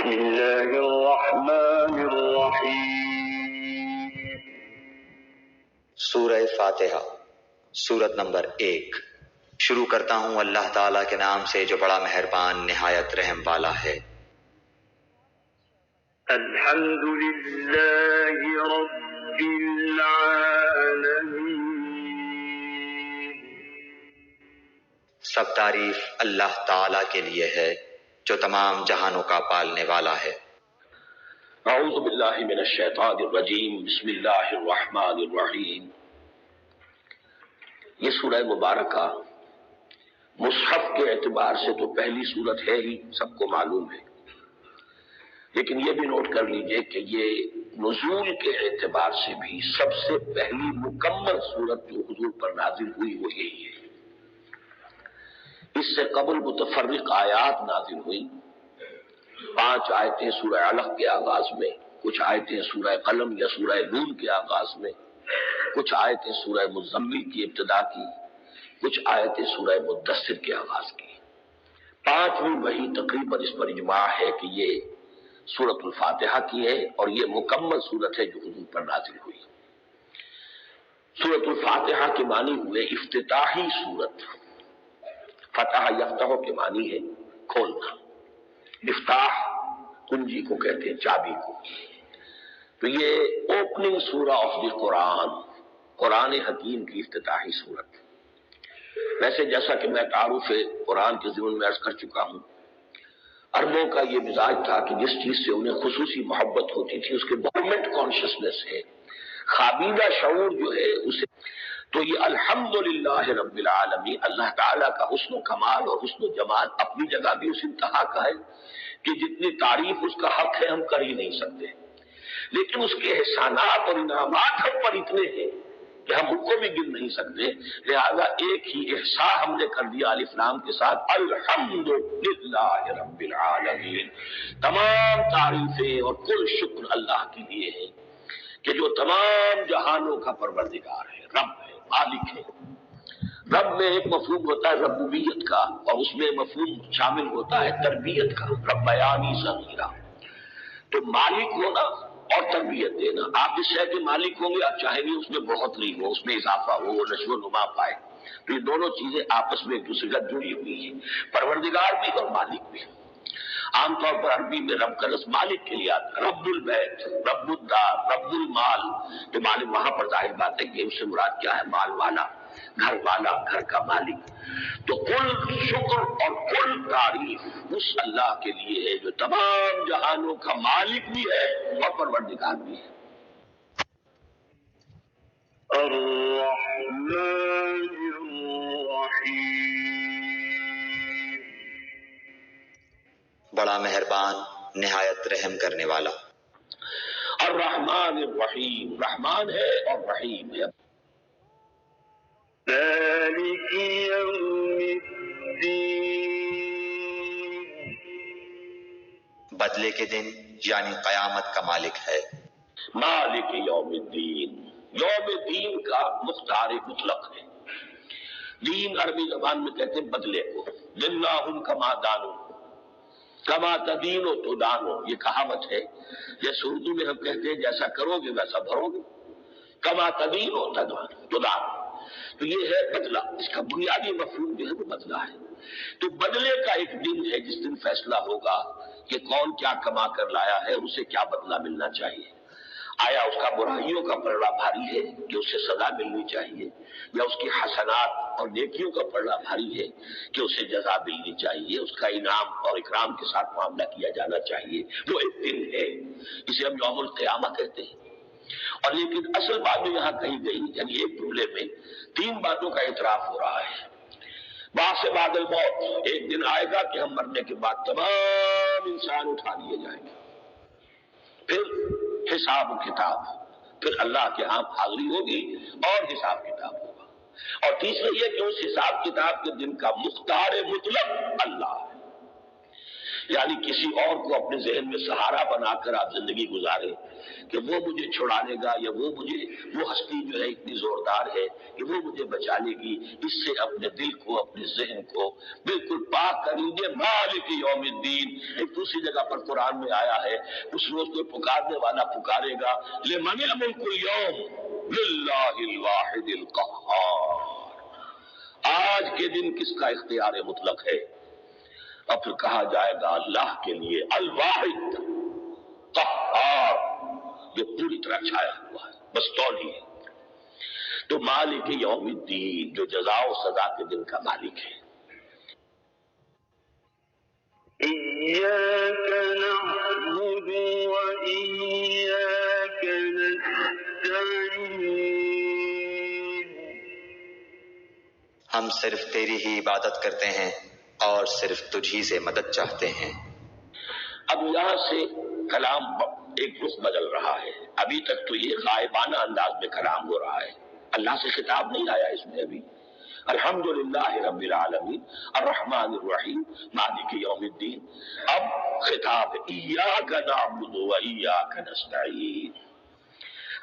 بسم اللہ الرحمن الرحیم۔ سورہ فاتحہ، سورت نمبر 1۔ شروع کرتا ہوں اللہ تعالیٰ کے نام سے جو بڑا مہربان نہایت رحم والا ہے۔ الحمد للہ رب العالمین۔ سب تعریف اللہ تعالیٰ کے لیے ہے جو تمام جہانوں کا پالنے والا ہے۔ اعوذ باللہ من الشیطان الرجیم، بسم اللہ الرحمن الرحیم۔ یہ سورہ مبارکہ مصحف کے اعتبار سے تو پہلی سورت ہے ہی، سب کو معلوم ہے، لیکن یہ بھی نوٹ کر لیجئے کہ یہ نزول کے اعتبار سے بھی سب سے پہلی مکمل سورت جو حضور پر نازل ہوئی وہ یہی ہے۔ اس سے قبل متفرق آیات نازل ہوئی، 5 آیتیں سورہ علق کے آغاز میں، کچھ آیتیں سورہ قلم یا سورہ نون کے آغاز میں، کچھ آیتیں سورہ مزمل کی ابتدا کی، کچھ آیتیں سورہ مدثر کے آغاز کی۔ 5ویں وحی تقریباً اس پر اجماع ہے کہ یہ سورۃ الفاتحہ کی ہے اور یہ مکمل سورت ہے جو حضور پر نازل ہوئی۔ سورۃ الفاتحہ کے معنی ہوئے افتتاحی سورت۔ فتح یفتح کے معنی ہے کھولنا، مفتاح کنجی کو کہتے ہیں، چابی کو۔ تو یہ اوپننگ سورہ آف دی قرآن، قرآن حکیم کی افتتاحی صورت۔ ویسے جیسا کہ میں تعارف قرآن کے ضمن میں عرض کر چکا ہوں، عربوں کا یہ مزاج تھا کہ جس چیز سے انہیں خصوصی محبت ہوتی تھی اس کے گورنمنٹ کانشسنس ہے، خوابیدہ شعور جو ہے اسے، تو یہ الحمدللہ رب العالمین، اللہ تعالیٰ کا حسن و کمال اور حسن و جمال اپنی جگہ بھی اس انتہا کا ہے کہ جتنی تعریف اس کا حق ہے ہم کر ہی نہیں سکتے، لیکن اس کے احسانات اور انعامات ہم پر اتنے ہیں کہ ہم ان کو بھی گن نہیں سکتے، لہذا ایک ہی احساء ہم نے کر دیا الف لام کے ساتھ، الحمدللہ رب العالمین۔ تمام تعریفیں اور کل شکر اللہ کے لیے ہے کہ جو تمام جہانوں کا پروردگار ہے، رب ہے، مالک ہے۔ رب میں ایک مفہوم ہوتا ہے ربوبیت کا، اور اس میں مفہوم شامل ہوتا ہے تربیت کا، ربیانی صغیرہ۔ تو مالک ہونا اور تربیت دینا، آپ جس شے کے مالک ہوں گے آپ چاہیں گے اس میں بہت نہیں ہو، اس میں اضافہ ہو، نشو و نما پائے، تو یہ دونوں چیزیں آپس میں ایک دوسرے کا جڑی ہوئی ہیں، پروردگار بھی اور مالک بھی۔ عام طور پر عربی میں رب کا لفظ مالک کے لیے آتا ہے، رب البیت، رب الدار، رب المال۔ تو مالک وہاں پر ظاہر بات ہے کہ اس سے مراد کیا ہے، مال والا، گھر والا، گھر کا مالک۔ تو کل شکر اور کل تعریف اس اللہ کے لیے ہے جو تمام جہانوں کا مالک بھی ہے اور پروردگار بھی ہے۔ الرحمن الرحیم۔ بڑا مہربان نہایت رحم کرنے والا۔ الرحمن الرحیم، رحمان ہے اور رحیم ہے۔ مالک یوم الدین۔ بدلے کے دن یعنی قیامت کا مالک ہے۔ مالک یوم الدین، یوم الدین کا مختار مطلق ہے۔ دین عربی زبان میں کہتے ہیں بدلے کو، دناہم کما دانو، کما تدینو تو دانو، یہ کہاوت ہے۔ جیسے اردو میں ہم کہتے ہیں جیسا کرو گے ویسا بھرو گے، کما تدینو تو دانو، تو یہ ہے بدلہ، اس کا بنیادی مفہوم جو ہے وہ بدلہ ہے۔ تو بدلے کا ایک دن ہے جس دن فیصلہ ہوگا کہ کون کیا کما کر لایا ہے اور اسے کیا بدلہ ملنا چاہیے۔ آیا اس کا برائیوں کا پلڑا بھاری ہے کہ اسے سزا ملنی چاہیے، یا اس کی حسنات اور نیکیوں کا پلڑا بھاری ہے کہ اسے جزا ملنی چاہیے، اس کا انعام اور اکرام کے ساتھ معاملہ کیا جانا چاہیے۔ وہ ایک دن ہے، اسے ہم یوم القیامہ کہتے ہیں۔ اور لیکن اصل بات جو یہاں کہی گئی، یعنی ایک جملے میں 3 باتوں کا اعتراف ہو رہا ہے۔ بعد سے بعد الموت، ایک دن آئے گا کہ ہم مرنے کے بعد تمام انسان اٹھا لیے جائیں گے، پھر حساب و کتاب، پھر اللہ کے ہاں حاضری ہوگی اور حساب کتاب ہوگا۔ اور تیسرا یہ کہ اس حساب کتاب کے دن کا مختار مطلق اللہ ہے، یعنی کسی اور کو اپنے ذہن میں سہارا بنا کر آپ زندگی گزارے کہ وہ مجھے چھڑا لے گا، یا وہ ہستی جو ہے اتنی زوردار ہے کہ وہ مجھے بچا لے گی، اس سے اپنے دل کو، اپنے ذہن کو بالکل پاک اللہ کا لیجیے مالک یوم الدین. ایک دوسری جگہ پر قرآن میں آیا ہے اس روز کوئی پکارنے والا پکارے گا لمن الملک اليوم للہ الواحد القہار. آج کے دن کس کا اختیار مطلق ہے؟ اور پھر کہا جائے گا اللہ کے لیے الواحد قہار، جو پوری طرح چھایا ہوا ہے، بس تولی ہے. تو مالک یوم الدین جو جزا و سزا کے دن کا مالک ہے. إياك نعبد وإياك نستعين. ہم صرف تیری ہی عبادت کرتے ہیں اور صرف تجھی سے مدد چاہتے ہیں. اب یہاں سے کلام ایک رخ بدل رہا ہے. ابھی تک تو یہ غائبانہ انداز میں کلام ہو رہا ہے، اللہ سے خطاب نہیں آیا اس میں ابھی. الحمدللہ رب العالمین الرحمن الرحیم مالک یوم الدین. اب خطاب ایاک نعبد و ایاک نستعین،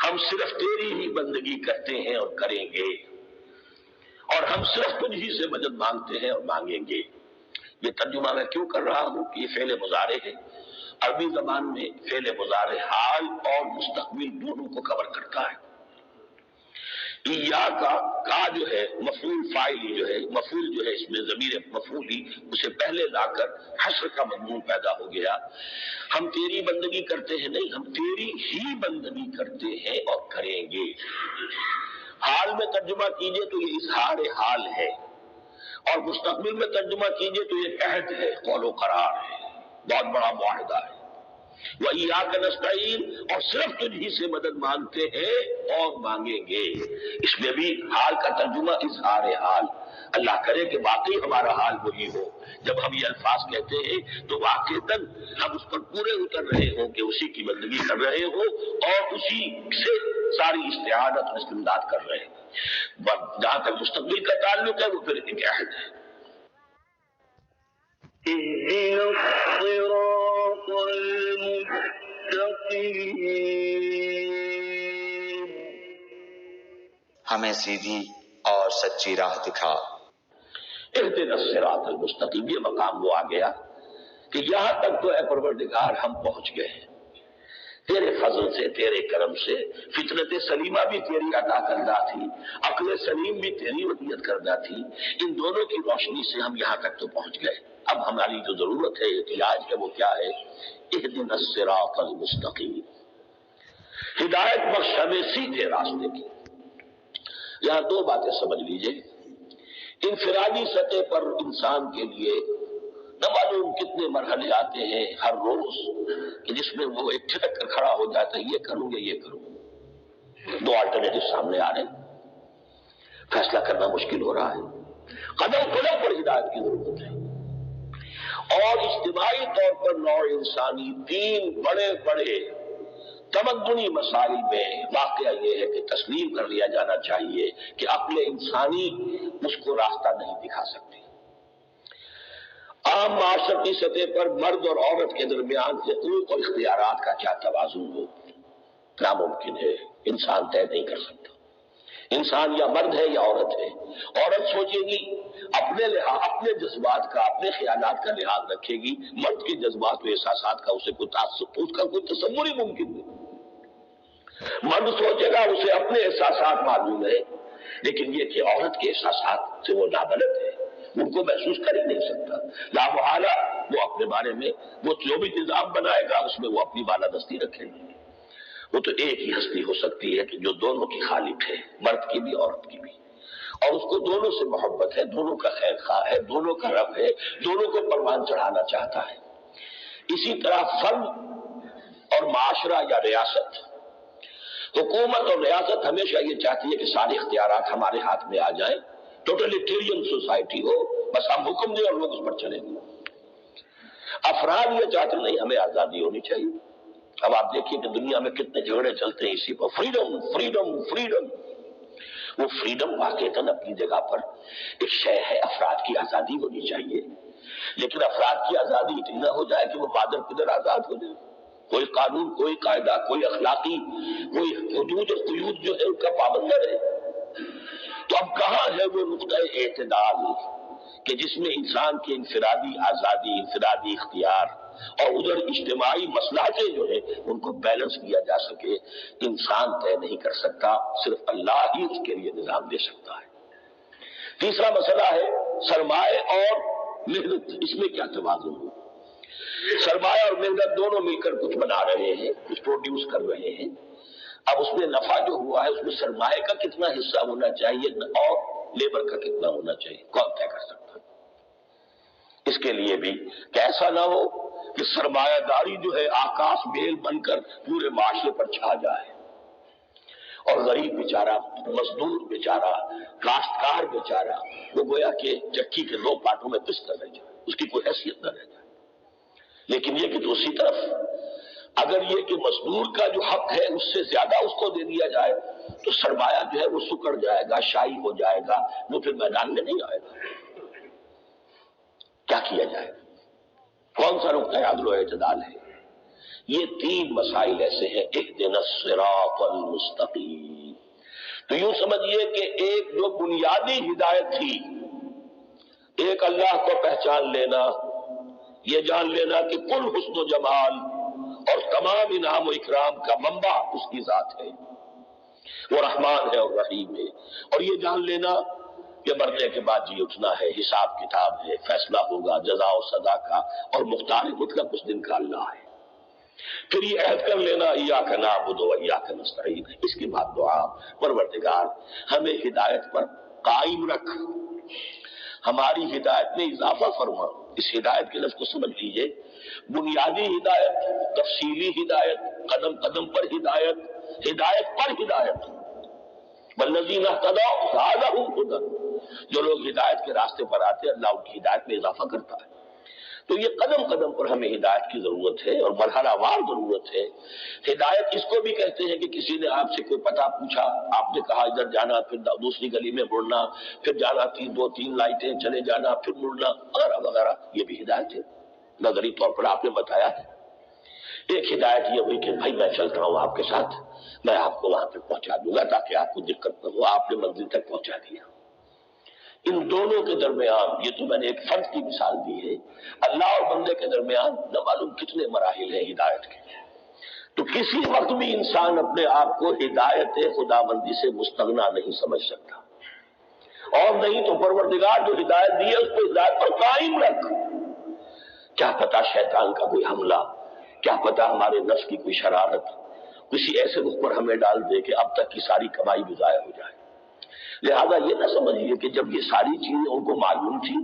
ہم صرف تیری ہی بندگی کرتے ہیں اور کریں گے، اور ہم صرف تجھ ہی سے مدد مانگتے ہیں اور مانگیں گے. یہ ترجمہ میں کیوں کر رہا ہوں کہ یہ فعل مضارع ہے. عربی زبان میں فعل مضارع حال اور مستقبل دونوں کو کور کرتا ہے. کا جو ہے مفعول فاعلی جو ہے، مفعول جو ہے اس میں ضمیر مفعولی اسے پہلے لا کر حشر کا مضمون پیدا ہو گیا. ہم تیری بندگی کرتے ہیں نہیں، ہم تیری ہی بندگی کرتے ہیں اور کریں گے. حال میں ترجمہ کیجئے تو یہ اظہار حال ہے، اور مستقبل میں ترجمہ کیجئے تو یہ عہد ہے، قول و قرار ہے، بہت بڑا معاہدہ ہے. وَإِيَّاكَ نَسْتَعِينُ، اور صرف تجھ ہی سے مدد مانگتے ہیں اور مانگیں گے. اس میں بھی حال کا ترجمہ اظہار حال. اللہ کرے کہ واقعی ہمارا حال وہی ہو. جب ہم یہ الفاظ کہتے ہیں تو واقعتاً ہم اس پر پورے اتر رہے ہوں کہ اسی کی بندگی کر رہے ہوں اور اسی سے ساری استعانت اور استمداد کر رہے ہیں. جہاں تک مستقبل کا تعلق ہے وہ پھر ایک عہد ہے. اهدنا الصراط المستقيم. ہمیں سیدھی اور سچی راہ دکھا. اهدنا الصراط المستقیم، یہ مقام وہ آ گیا کہ یہاں تک تو اے پروردگار ہم پہنچ گئے تیرے فضل سے، تیرے کرم سے. فطرت سلیمہ بھی تیری عطا کردہ تھی، عقل سلیم بھی تیری ودیت کردہ تھی. ان دونوں کی روشنی سے ہم یہاں تک تو پہنچ گئے. اب ہماری جو ضرورت ہے، احتیاج ہے، وہ کیا ہے؟ اہدنا الصراط المستقیم، ہدایت بخش ہمیں سیدھے راستے کی. یہاں دو باتیں سمجھ لیجئے. انفرادی سطح پر انسان کے لیے نہ معلوم کتنے مرحلے آتے ہیں ہر روز کہ جس میں وہ ایک ٹھٹک کر کھڑا ہو جاتا ہے، یہ کروں یا یہ کروں. دو آلٹرنیٹو سامنے آ رہے ہیں، فیصلہ کرنا مشکل ہو رہا ہے. قدم قدم پر ہدایت کی ضرورت ہے. اور اجتماعی طور پر نوع انسانی تین بڑے بڑے تمدنی مسائل میں واقعہ یہ ہے کہ تسلیم کر لیا جانا چاہیے کہ عقل انسانی اس کو راستہ نہیں دکھا سکتی. عام معاشرتی سطح پر مرد اور عورت کے درمیان حقوق اور اختیارات کا کیا توازن ہو، ناممکن ہے. انسان طے نہیں کر سکتا. انسان یا مرد ہے یا عورت ہے. عورت سوچے گی اپنے جذبات کا، اپنے خیالات کا لحاظ رکھے گی. مرد کے جذبات و احساسات کا اسے اس کا کوئی تصور ہی ممکن نہیں. مرد سوچے گا اسے اپنے احساسات معلوم ہے، لیکن یہ کہ عورت کے احساسات سے وہ نابلد ہے، ان کو محسوس کر ہی نہیں سکتا. لا محالہ وہ اپنے بارے میں وہ جو بھی نظام بنائے گا اس میں وہ اپنی بالادستی رکھے گی. وہ تو ایک ہی ہستی ہو سکتی ہے کہ جو دونوں کی خالق ہے، مرد کی بھی عورت کی بھی، اور اس کو دونوں سے محبت ہے، دونوں کا خیر خواہ ہے، دونوں کا رب ہے، دونوں کو پروان چڑھانا چاہتا ہے. اسی طرح فرد اور معاشرہ یا ریاست، حکومت اور ریاست ہمیشہ یہ چاہتی ہے کہ سارے اختیارات ہمارے ہاتھ میں آ جائیں. ٹوٹلیٹیرین سوسائٹی ہو، بس ہم حکم دیں اور لوگ اس پر چلیں گے. افراد یہ چاہتے نہیں، ہمیں آزادی ہونی چاہیے. اب آپ دیکھیے کہ دنیا میں کتنے جھگڑے چلتے ہیں اسی پر، فریڈم فریڈم فریڈم. وہ فریڈم واقعتاً اپنی جگہ پر ایک شے ہے، افراد کی آزادی ہونی چاہیے، لیکن افراد کی آزادی اتنی نہ ہو جائے کہ وہ مادر پدر آزاد ہو جائے. کوئی قانون، کوئی قاعدہ، کوئی اخلاقی، کوئی حدود اور قیود جو ہے ان کا پابند نہ رہے. تو اب کہاں ہے وہ نقطہ اعتدال کہ جس میں انسان کی انفرادی آزادی، انفرادی اختیار اور ادھر اجتماعی مصلحتیں جو ہے ان کو بیلنس کیا جا سکے، انسان طے نہیں کر سکتا، صرف اللہ ہی اس کے لیے نظام دے سکتا ہے۔ تیسرا مسئلہ ہے سرمایہ اور محنت، اس میں کیا توازن ہو؟ سرمایہ اور محنت دونوں مل کر کچھ بنا رہے ہیں، کچھ پروڈیوس کر رہے ہیں، اب اس میں نفع جو ہوا ہے اس میں سرمایہ کا کتنا حصہ ہونا چاہیے اور لیبر کا کتنا ہونا چاہیے، کون طے کر سکتا ہے؟ اس کے لیے بھی کہ ایسا نہ ہو کہ سرمایہ داری جو ہے آکاش بیل بن کر پورے معاشرے پر چھا جائے اور غریب بیچارہ، مزدور بیچارہ، کاشتکار بیچارہ وہ گویا کہ چکی کے دو پارٹوں میں پس کر رہ جائے، اس کی کوئی حیثیت نہ رہ جائے۔ لیکن یہ کہ دوسری طرف اگر یہ کہ مزدور کا جو حق ہے اس سے زیادہ اس کو دے دیا جائے تو سرمایہ جو ہے وہ سکڑ جائے گا، شائی ہو جائے گا، وہ پھر میدان میں نہیں آئے گا۔ کیا کیا جائے؟ کون سا نقطہ عدل و اعتدال ہے؟ یہ تین مسائل ایسے ہیں، اهدنا الصراط المستقیم۔ تو یوں سمجھیے کہ ایک جو بنیادی ہدایت تھی، ایک اللہ کو پہچان لینا، یہ جان لینا کہ کل حسن و جمال اور تمام انعام و اکرام کا منبع اس کی ذات ہے، وہ رحمان ہے اور رحیم ہے، اور یہ جان لینا کہ مرنے کے بعد جی اٹھنا ہے، حساب کتاب ہے، فیصلہ ہوگا جزا و سزا کا، اور مختار مطلق اس دن کا اللہ ہے۔ پھر یہ عہد کر لینا ایاک نعبد و ایاک نستعین، اس کے بعد دعا، پروردگار ہمیں ہدایت پر قائم رکھ، ہماری ہدایت میں اضافہ فرما۔ اس ہدایت کے لفظ کو سمجھ لیجئے، بنیادی ہدایت، تفصیلی ہدایت، قدم قدم پر ہدایت، ہدایت پر ہدایت۔ والذین اہتدوا زادہم ہدی، جو لوگ ہدایت کے راستے پر آتے ہیں اللہ ان کی ہدایت میں اضافہ کرتا ہے۔ تو یہ قدم قدم پر ہمیں ہدایت کی ضرورت ہے اور مرحلہ وار ضرورت ہے۔ ہدایت اس کو بھی کہتے ہیں کہ کسی نے آپ سے کوئی پتہ پوچھا، آپ نے کہا ادھر جانا، پھر دوسری گلی میں مڑنا، پھر جانا دو تین لائٹیں چلے جانا، پھر مڑنا، وغیرہ وغیرہ، یہ بھی ہدایت ہے، نظری طور پر آپ نے بتایا ہے۔ ایک ہدایت یہ ہوئی کہ بھائی میں چلتا ہوں آپ کے ساتھ، میں آپ کو وہاں پہ پہنچا دوں گا تاکہ آپ کو دقت نہ ہو، آپ نے منزل تک پہنچا دیا۔ ان دونوں کے درمیان، یہ تو میں نے ایک فرد کی مثال دی ہے، اللہ اور بندے کے درمیان نہ معلوم کتنے مراحل ہیں ہدایت کے۔ تو کسی وقت بھی انسان اپنے آپ کو ہدایت خداوندی سے مستغنا نہیں سمجھ سکتا، اور نہیں تو پروردگار جو ہدایت دی ہے اس کو ہدایت پر قائم رکھ۔ کیا پتہ شیطان کا کوئی حملہ، کیا پتہ ہمارے نفس کی کوئی شرارت کسی ایسے رخ پر ہمیں ڈال دے کہ اب تک کی ساری کمائی بھی ضائع ہو جائے۔ لہذا یہ نہ سمجھیے کہ جب یہ ساری چیزیں ان کو معلوم تھی،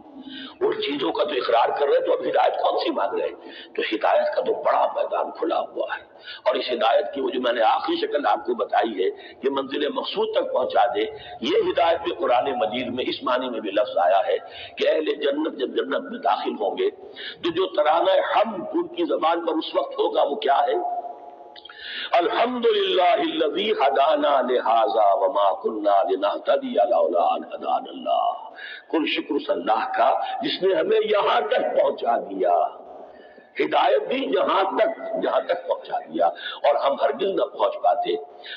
اور چیزوں کا تو اقرار کر رہے تو اب ہدایت کون سی مانگ رہے؟ تو ہدایت کا تو بڑا میدان کھلا ہوا ہے، اور اس ہدایت کی وہ جو میں نے آخری شکل آپ کو بتائی ہے کہ منزل مقصود تک پہنچا دے، یہ ہدایت بھی قرآن مجید میں اس معنی میں بھی لفظ آیا ہے کہ اہل جنت جب جنت میں داخل ہوں گے تو جو ترانہ حمد ان کی زبان پر اس وقت ہوگا وہ کیا ہے؟ الحمدللہ الذی ہدانا لہذا وما کنا لنہتدی لولا ان ہدانا اللہ۔ کل شکر اس اللہ کا جس نے ہمیں یہاں تک پہنچا دیا، ہدایت دی یہاں تک پہنچا دیا، اور ہم ہرگز نہ پہنچ پاتے،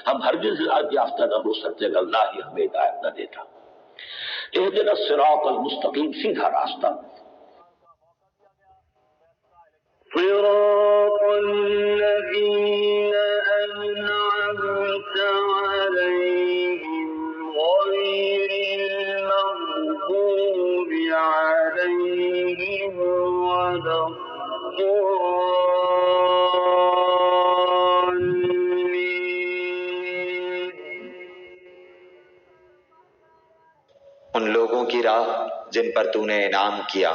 ہم ہرگز ہدایت یافتہ نہ ہو سکتے اگر اللہ ہی ہمیں ہدایت نہ دیتا۔ اہدنا الصراط المستقیم، سیدھا راستہ۔ صراط الذين أنعمت عليهم غير المغضوب عليهم ولا الضالين۔ ان لوگوں کی راہ جن پر تو نے انعام کیا۔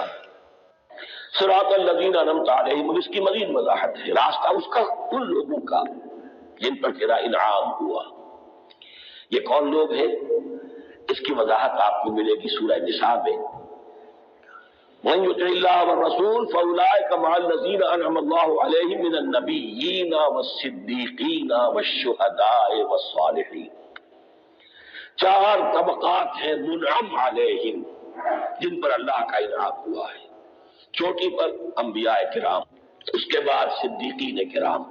صراط الذین انعمت علیہم، اس کی مزید وضاحت ہے، راستہ اس کا ان لوگوں کا جن پر تیرا انعام ہوا۔ یہ کون لوگ ہیں؟ اس کی وضاحت آپ کو ملے گی سورہ نساء میں۔ من یطع اللہ والرسول فاولئک مع الذین انعم اللہ علیہم من النبیین والصدیقین والشہداء والصالحین۔ چار طبقات ہیں منعم علیہم جن پر اللہ کا انعام ہوا ہے۔ چوٹی پر انبیاء کرام، اس کے بعد صدیقین کرام،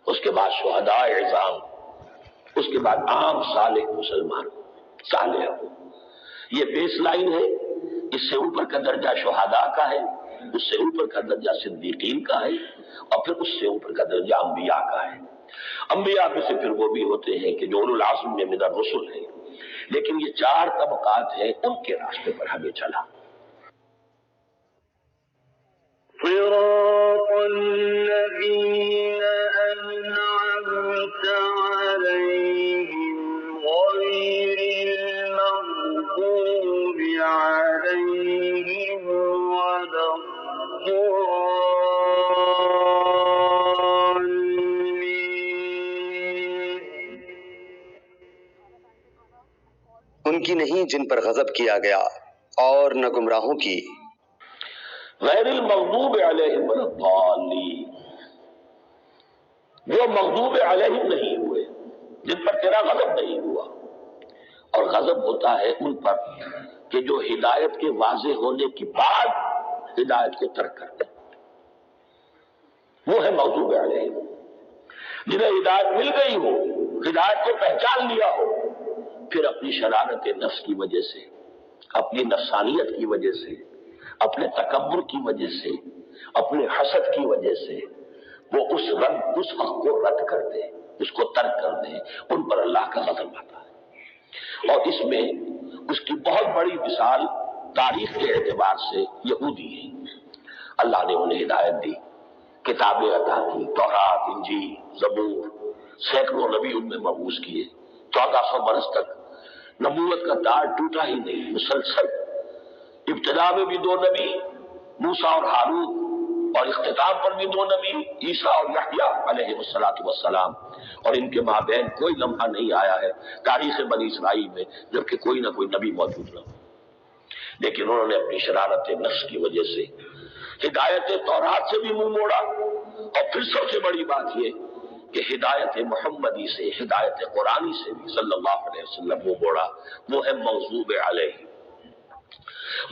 اس کے بعد شہداء عظام، اس کے بعد عام صالح مسلمان، صالح۔ یہ بیس لائن ہے اس سے اوپر کا درجہ شہداء کا ہے، اس سے اوپر کا درجہ صدیقین کا ہے، اور پھر اس سے اوپر کا درجہ انبیاء کا ہے۔ انبیاء میں سے پھر وہ بھی ہوتے ہیں کہ جو اولو العزم میں من الرسل ہیں، لیکن یہ 4 طبقات ہیں، ان کے راستے پر ہمیں چلا۔ صراط الذين أنعمت عليهم غير المغضوب عليهم ولا الضالين۔ ان کی نہیں جن پر غضب کیا گیا، اور نہ گمراہوں کی۔ غیر المغضوب علیہم ولا الضالین، جو مغضوب علیہم نہیں ہوئے، جن پر تیرا غضب نہیں ہوا۔ اور غضب ہوتا ہے ان پر کہ جو ہدایت کے واضح ہونے کے بعد ہدایت کو ترک کرتے ہیں، وہ ہے مغضوب علیہم۔ جنہیں ہدایت مل گئی ہو، ہدایت کو پہچان لیا ہو، پھر اپنی شرارت نفس کی وجہ سے، اپنی نفسانیت کی وجہ سے، اپنے تکبر کی وجہ سے، اپنے حسد کی وجہ سے وہ اس حق کو رد کر دے، اس کو ترک کر دے، ان پر اللہ کا غضب آتا ہے۔ اور اس میں اس کی بہت بڑی مثال تاریخ کے اعتبار سے یہودی ہے۔ اللہ نے انہیں ہدایت دی، کتابیں عطا کی، تورات، انجیل، زبور، سینکڑوں نبی ان میں مبعوث کیے، 1400 برس تک نبوت کا تار ٹوٹا ہی نہیں، مسلسل۔ ابتدا میں بھی 2 نبی، موسیٰ اور ہارون، اور اختتام پر بھی 2 نبی، عیسیٰ اور یحییٰ علیہ السلام، اور ان کے مابین کوئی لمحہ نہیں آیا ہے تاریخ بنی اسرائیل میں جبکہ کوئی نہ کوئی نبی موجود نہ ہو۔ لیکن انہوں نے اپنی شرارت نفس کی وجہ سے ہدایت تورات سے بھی منہ موڑا، اور پھر سب سے بڑی بات یہ کہ ہدایت محمدی سے، ہدایت قرآنی سے بھی صلی اللہ علیہ وسلم منہ موڑا۔ وہ ہے مغضوب علیہ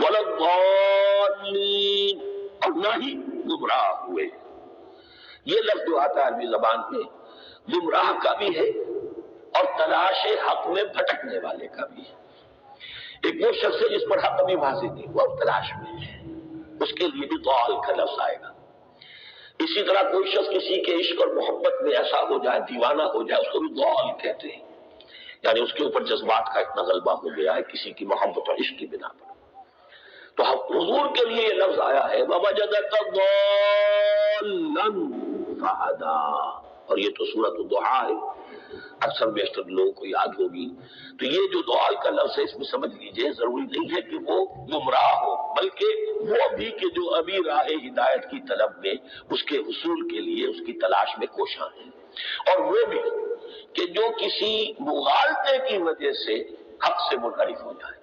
ولا الضالین، اور نہ ہی گمراہ ہوئے۔ یہ لفظ جو آتا ہے عربی زبان میں گمراہ کا بھی ہے اور تلاش حق میں بھٹکنے والے کا بھی ہے۔ ایک وہ شخص ہے جس پر حق ابھی واضح نہیں ہوا، وہ تلاش میں ہے، اس کے لیے بھی ضال کا لفظ آئے گا۔ اسی طرح کوئی شخص کسی کے عشق اور محبت میں ایسا ہو جائے، دیوانہ ہو جائے، اس کو بھی ضال کہتے ہیں، یعنی اس کے اوپر جذبات کا اتنا غلبہ ہو گیا ہے کسی کی محبت اور عشق کی بنا پر۔ تو حضور کے لیے یہ لفظ آیا ہے وَوَجَدَكَ ضَالًّا فَهَدَىٰ، اور یہ تو سورۃ الضحیٰ ہے، اکثر بیشتر لوگوں کو یاد ہوگی۔ تو یہ جو ضال کا لفظ ہے، اس میں سمجھ لیجئے ضروری نہیں ہے کہ وہ گمراہ ہو، بلکہ وہ بھی کہ جو ابھی راہ ہدایت کی طلب میں، اس کے حصول کے لیے اس کی تلاش میں کوشاں ہیں، اور وہ بھی کہ جو کسی مغالطے کی وجہ سے حق سے منحرف ہو جائے۔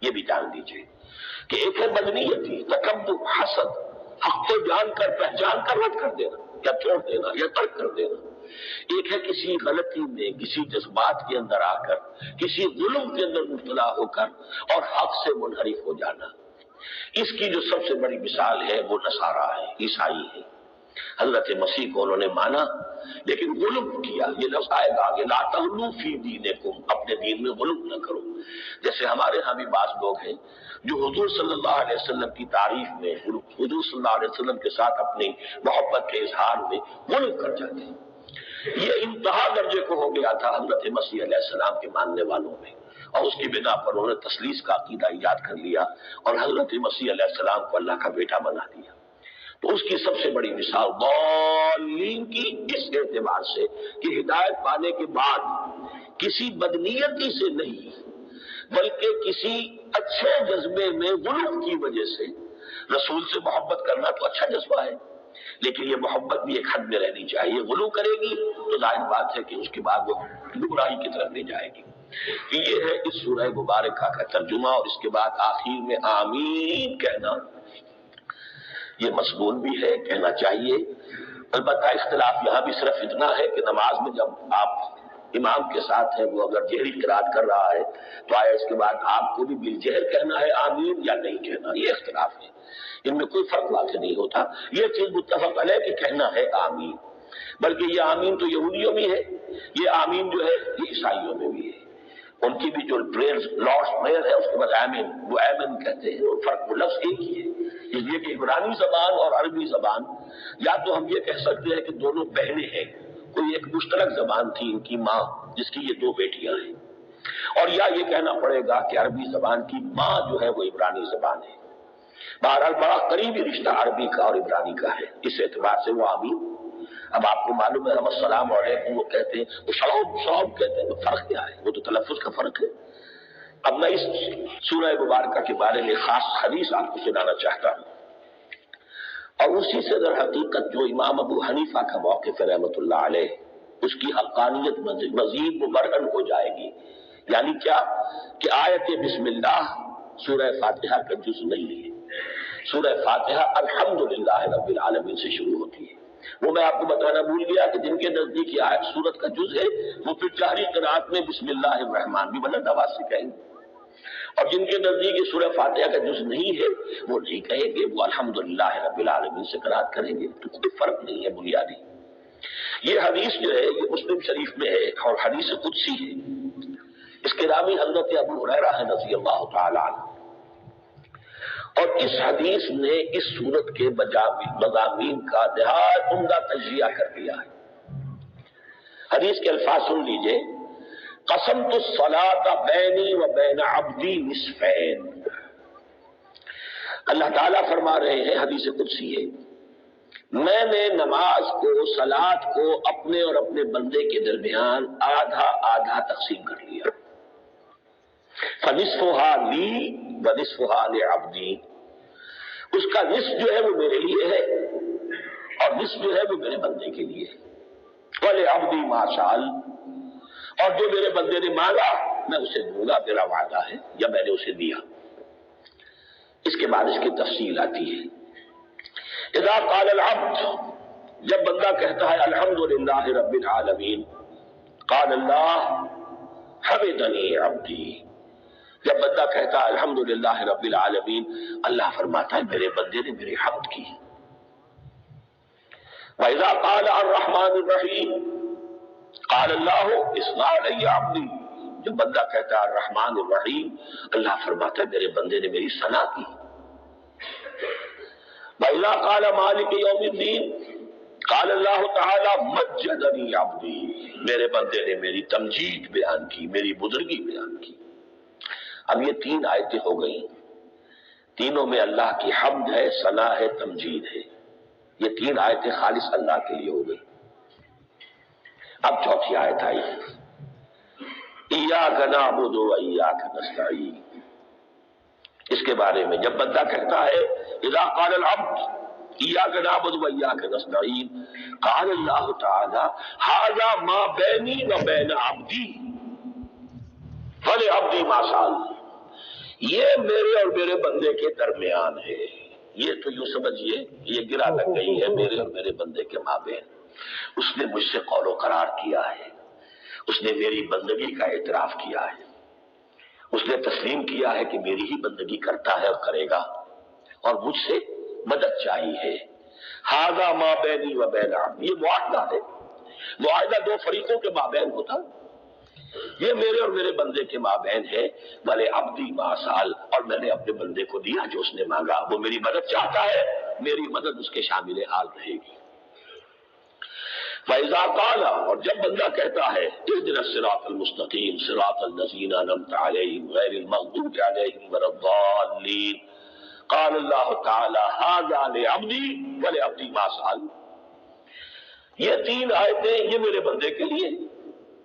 یہ بھی جان دیجئے کہ ایک ہے بدنیتی، تکبر، حسد، حق کو جان کر پہچان کر رد کر دینا یا چھوڑ دینا یا ترک کر دینا۔ ایک ہے کسی غلطی میں، کسی جذبات کے اندر آ کر، کسی ظلم کے اندر مبتلا ہو کر اور حق سے منحرف ہو جانا۔ اس کی جو سب سے بڑی مثال ہے وہ نصارہ ہے، عیسائی ہے۔ حضرت مسیح کو انہوں نے مانا لیکن غلو کیا۔ یہ لفظ آئے گا آگے، لا تغلوا فی دینکم، اپنے دین میں غلو نہ کرو۔ جیسے ہمارے ہاں بھی بعض لوگ ہیں جو حضور صلی اللہ علیہ وسلم کی تعریف میں، حضور صلی اللہ علیہ وسلم کے ساتھ اپنی محبت کے اظہار میں غلو کر جاتے ہیں۔ یہ انتہا درجے کو ہو گیا تھا حضرت مسیح علیہ السلام کے ماننے والوں میں، اور اس کی بنا پر انہوں نے تثلیث کا عقیدہ ایجاد کر لیا اور حضرت مسیح علیہ السلام کو اللہ کا بیٹا بنا دیا۔ تو اس کی سب سے بڑی مثال ضالین کی اس اعتبار سے کہ ہدایت پانے کے بعد کسی بدنیتی سے نہیں بلکہ کسی اچھے جذبے میں غلو کی وجہ سے، رسول سے محبت کرنا تو اچھا جذبہ ہے لیکن یہ محبت بھی ایک حد میں رہنی چاہیے۔ غلو کرے گی تو ظاہر بات ہے کہ اس کے بعد وہ گمراہی کی طرف لے جائے گی۔ یہ ہے اس سورہ مبارکہ کا ترجمہ، اور اس کے بعد آخر میں آمین کہنا، یہ مضمون بھی ہے، کہنا چاہیے۔ البتہ اختلاف یہاں بھی صرف اتنا ہے کہ نماز میں جب آپ امام کے ساتھ ہیں، وہ اگر جہری قرات کر رہا ہے تو آیا اس کے بعد آپ کو بھی بالجہر کہنا ہے آمین یا نہیں کہنا، یہ اختلاف ہے، ان میں کوئی فرق واقع نہیں ہوتا۔ یہ چیز متفق علیہ کہ کہنا ہے آمین، بلکہ یہ آمین تو یہودیوں میں ہے، یہ آمین جو ہے یہ عیسائیوں میں بھی ہے۔ ان کی بھی جو لارڈس پریئر ہے اس کے بعد آمین، وہ آمین کہتے ہیں، اور فرق وہ لفظ ایک ہی ہے، اس لیے کہ عبرانی زبان اور عربی زبان، یا تو ہم یہ کہہ سکتے ہیں کہ دونوں بہنیں ہیں، کوئی ایک مشترک زبان تھی ان کی ماں جس کی یہ دو بیٹیاں ہیں، اور یا یہ کہنا پڑے گا کہ عربی زبان کی ماں جو ہے وہ عبرانی زبان ہے۔ بہرحال بڑا قریبی رشتہ عربی کا اور عبرانی کا ہے، اس اعتبار سے وہ آمین۔ اب آپ کو معلوم ہے ہم السلام علیکم وہ کہتے ہیں، وہ شلوم کہتے ہیں، تو فرق کیا ہے؟ وہ تو تلفظ کا فرق ہے۔ اب میں اس سورہ مبارکہ کے بارے میں خاص حدیث آپ کو سنانا چاہتا ہوں، اور اسی سے در حقیقت جو امام ابو حنیفہ کا موقف ہے رحمۃ اللہ علیہ، اس کی حقانیت مزید مبرہن ہو جائے گی۔ یعنی کیا کہ آیت بسم اللہ سورہ فاتحہ کا جز نہیں ہے، سورہ فاتحہ الحمدللہ رب العالمین سے شروع ہوتی ہے۔ وہ میں آپ کو بتانا بھول گیا کہ جن کے نزدیک یہ آیت سورت کا جز ہے وہ پھر جہری قرات میں بسم اللہ الرحمن بھی بلند آواز سے کہیں گے، اور جن کے نزدیک یہ سورہ فاتحہ کا جز نہیں ہے وہ نہیں کہیں گے، وہ الحمدللہ رب العالمین سے قرات کریں گے۔ تو کوئی فرق نہیں ہے بنیادی۔ یہ حدیث جو ہے یہ مسلم شریف میں ہے اور حدیث قدسی ہے، اس کے راوی حضرت ابو ہریرہ ہے رضی اللہ تعالی عنہ، اور اس حدیث نے اس سورت کے مضامین کا نہایت عمدہ تجزیہ کر دیا ہے۔ حدیث کے الفاظ سن لیجئے، قسمت الصلاۃ بینی و بین عبدی نصفین۔ اللہ تعالیٰ فرما رہے ہیں، حدیث قدسی ہے، میں نے نماز کو، صلاۃ کو اپنے اور اپنے بندے کے درمیان آدھا آدھا تقسیم کر لیا، فنصفها لی ونصفها لعبدی، اس کا نصف جو ہے وہ میرے لیے ہے اور نصف جو ہے وہ میرے بندے کے لیے ہے، ولعبدی ما سأل، اور جو میرے بندے نے مانگا میں اسے دوں گا، میرا وعدہ ہے یا میں نے اسے دیا۔ اس کے بعد اس کی تفصیل آتی ہے، اذا قال العبد، جب بندہ کہتا ہے الحمدللہ رب العالمین، قال اللہ حمدنی عبدی، جب بندہ کہتا ہے الحمدللہ رب العالمین، اللہ فرماتا ہے میرے بندے نے میری حمد کی۔ وَإِذَا قَالَ الرَّحْمَنُ الرَّحِيمُ قَالَ اللَّهُ اثْنَى عَلَيَّ عَبْدِي، جب بندہ کہتا ہے الرحمن الرحیم، اللہ فرماتا ہے میرے بندے نے میری ثنا کی۔ وَإِذَا قَالَ مَالِكِ يَوْمِ الدِّينِ قَالَ اللَّهُ تَعَالَى مَجَّدَنِي عَبْدِي، میرے بندے نے میری تمجید بیان کی، میری بزرگی بیان کی۔ اب یہ تین آیتیں ہو گئیں، تینوں میں اللہ کی حمد ہے، ثنا ہے، تمجید ہے، یہ تین آیتیں خالص اللہ کے لیے ہو گئی۔ اب چوتھی آیت آئی، ایاک نعبد و ایاک نستعین، اس کے بارے میں جب بندہ کہتا ہے اذا قال العبد ایاک نعبد و ایاک نستعین، قال اللہ تعالی ھذا ما بینی و بین عبدی فلعبدی ما سأل، یہ میرے اور میرے بندے کے درمیان ہے۔ یہ تو یوں سمجھیے یہ گرا لگ گئی ہے میرے اور میرے بندے کے مابین، اس نے مجھ سے قول و قرار کیا ہے، اس نے میری بندگی کا اعتراف کیا ہے، اس نے تسلیم کیا ہے کہ میری ہی بندگی کرتا ہے اور کرے گا، اور مجھ سے مدد چاہیے۔ ھذا ما بینی و بین عبدی، یہ معاہدہ ہے، معاہدہ دو فریقوں کے مابین ہوتا، یہ میرے اور میرے بندے کے مابین ہے۔ بھلے عبدی ما سأل، اور میں نے اپنے بندے کو دیا جو اس نے مانگا، وہ میری مدد چاہتا ہے، میری مدد اس کے شامل حال رہے گی۔ فَإِذَا قَالَ، اور جب بندہ کہتا ہے اهْدِنَا الصِّرَاطَ الْمُسْتَقِيمَ صِرَاطَ الَّذِينَ أَنْعَمْتَ عَلَيْهِمْ غَيْرِ الْمَغْضُوبِ عَلَيْهِمْ وَلَا الضَّالِّينَ، قَالَ اللَّهُ تَعَالَى هَذَا لِعَبْدِي وَلِعَبْدِي مَا سَأَلَ، یہ تین آیتیں یہ میرے بندے کے لیے،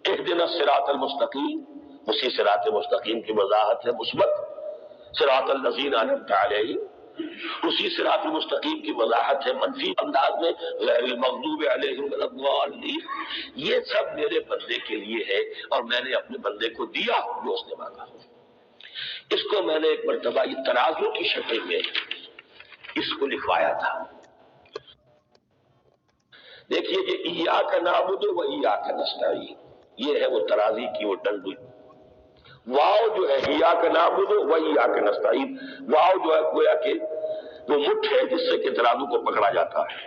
اهْدِنَا الصِّرَاطَ الْمُسْتَقِيمَ، اسی صراط مستقیم کی وضاحت ہے مثبت، صراط الذین انعمت علیہم، اسی صراط المستقیم کی وضاحت ہے منفی انداز میں، غیر المغضوب علیہم ولا الضالین، یہ سب میرے بندے کے لیے ہے، اور میں نے اپنے بندے کو دیا جو اس نے مانگا۔ اس کو میں نے ایک مرتبہ یہ ترازو کی شکل میں اس کو لکھوایا تھا، دیکھیے کہ ایاک نعبد و ایاک نستعین، یہ ہے وہ ترازی کی وہ ڈنڈی، واو جو ہے ایاک نعبد و ایاک نستعین، واو جو ہے گویا کہ وہ مٹھ ہے جس سے کہ ترازو کو پکڑا جاتا ہے،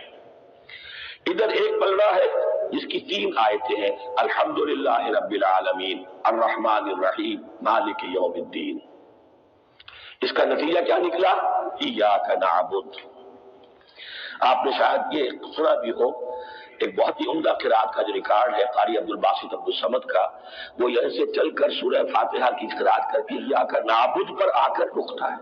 ادھر ایک پلڑا ہے جس کی 3 آیتیں ہیں، الحمدللہ رب العالمین الرحمن الرحیم مالک یوم الدین۔ اس کا نتیجہ کیا نکلا؟ ایاک نعبد۔ آپ نے شاید یہ سنا بھی ہو، ایک بہت ہی عمدہ قرات کا جو ریکارڈ ہے قاری عبدالباسط عبدالصمد کا، وہ یہاں سے چل کر سورہ فاتحہ کی قرات کر کے ایاک نعبد پر آ کر رکتا ہے۔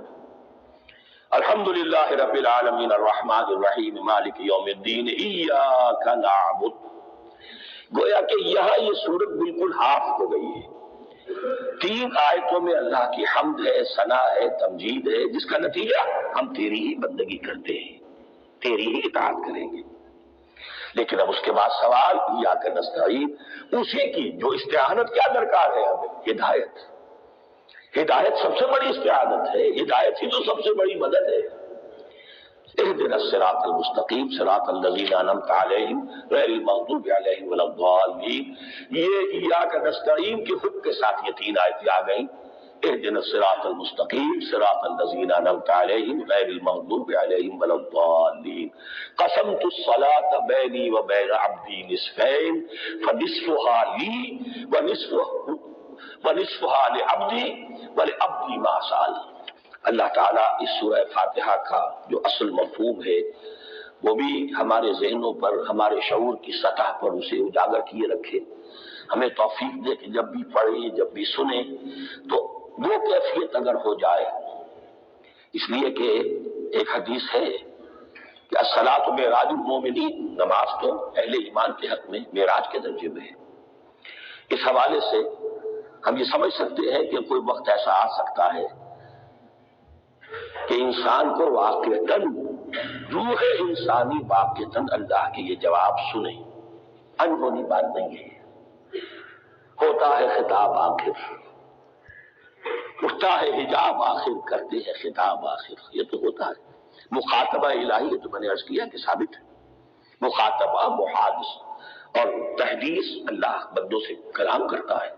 الحمدللہ رب العالمین الرحمن الرحیم مالک یوم الدین ایاک نعبد۔ گویا کہ یہاں یہ سورت بالکل ہاف ہو گئی ہے۔ 3 آیتوں میں اللہ کی حمد ہے، ثنا ہے، تمجید ہے، جس کا نتیجہ ہم تیری ہی بندگی کرتے ہیں، تیری ہی اطاعت کریں گے۔ لیکن اب اس کے بعد سوال ایاک نستعین، اسی کی جو استعانت کیا درکار ہے ہمیں؟ ہدایت۔ ہدایت سب سے بڑی استعانت ہے، ہدایت ہی تو سب سے بڑی مدد ہے۔ اہدنا الصراط المستقیم صراط الذین انعمت علیہم غیر المغضوب علیہم ولا الضالین۔ یہ ایاک نستعین کے حکم کے ساتھ یہ 3 آیتیں آ گئیں۔ اہدنا الصراط المستقیم صراط الذین انعمت علیہم غیر المغضوب علیہم ولا الضالین۔ قسمت الصلاۃ بینی وبین عبدی نصفین فنصفها لی ونصفها لعبدی ولعبدی ما سأل۔ اللہ تعالیٰ اس سورہ فاتحہ کا جو اصل مفہوم ہے وہ بھی ہمارے ذہنوں پر، ہمارے شعور کی سطح پر اسے اجاگر کیے رکھے، ہمیں توفیق دے کہ جب بھی پڑھیں، جب بھی سنیں تو وہ کیفیت اگر ہو جائے۔ اس لیے کہ ایک حدیث ہے کہ الصلاۃ معراج المومنین، نماز تو اہل ایمان کے حق میں معراج کے درجے میں ہے۔ اس حوالے سے ہم یہ سمجھ سکتے ہیں کہ کوئی وقت ایسا آ سکتا ہے کہ انسان کو واقعتاً، روح انسانی واقعتاً اللہ کے یہ جواب سنے۔ انہونی بات نہیں ہے، ہوتا ہے خطاب آخر، اٹھتا ہے حجاب آخر، کرتے ہیں خطاب آخر، یہ تو ہوتا ہے۔ مخاطبہ الہی، یہ تو میں نے عرض کیا کہ ثابت ہے، مخاطبہ، محادث اور تحدیث، اللہ بندوں سے کلام کرتا ہے۔